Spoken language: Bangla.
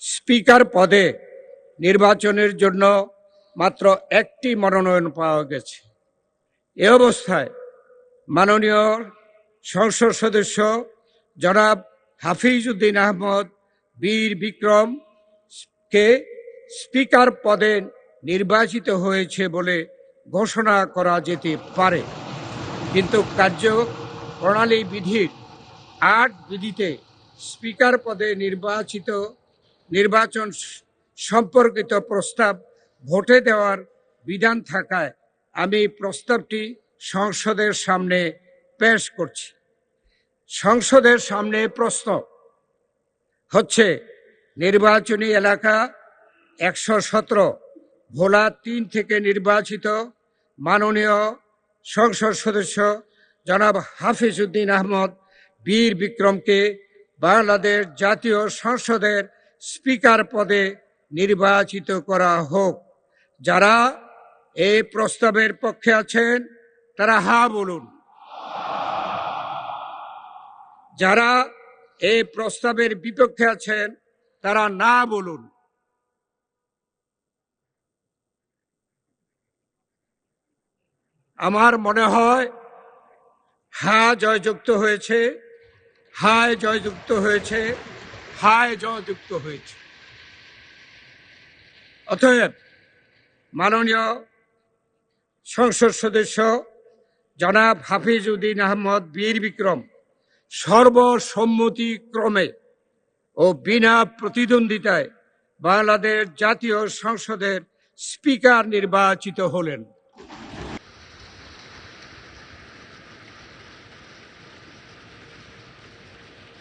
স্পিকার পদে নির্বাচনের জন্য মাত্র একটি মনোনয়ন পাওয়া গেছে। এ অবস্থায় মাননীয় সংসদ সদস্য জনাব হাফিজউদ্দিন আহমদ বীর বিক্রম কে স্পিকার পদে নির্বাচিত হয়েছে বলে ঘোষণা করা যেতে পারে, কিন্তু কার্যপ্রণালী বিধির ৮ বিধিতে স্পিকার পদে নির্বাচন সম্পর্কিত প্রস্তাব ভোটে দেওয়ার বিধান থাকায় আমি প্রস্তাবটি সংসদের সামনে পেশ করছি। সংসদের সামনে প্রশ্ন হচ্ছে, নির্বাচনী এলাকা ১১৭ ভোলা ৩ থেকে নির্বাচিত মাননীয় সংসদ সদস্য জনাব হাফিজউদ্দিন আহমদ বীর বিক্রমকে বাংলাদেশ জাতীয় সংসদের স্পিকার পদে নির্বাচিত করা হোক। যারা এই প্রস্তাবের পক্ষে আছেন তারা হা বলুন। যারা এই প্রস্তাবের বিপক্ষে আছেন তারা না বলুন। আমার মনে হয় হা জয়যুক্ত হয়েছে, হায় জয়যুক্ত হয়েছে, হায় জয়যুক্ত হয়েছে। অতএব মাননীয় সংসদ সদস্য জনাব হাফিজউদ্দিন আহমদ বীর বিক্রম সর্বসম্মতিক্রমে ও বিনা প্রতিদ্বন্দ্বিতায় বাংলাদেশ জাতীয় সংসদের স্পিকার নির্বাচিত হলেন।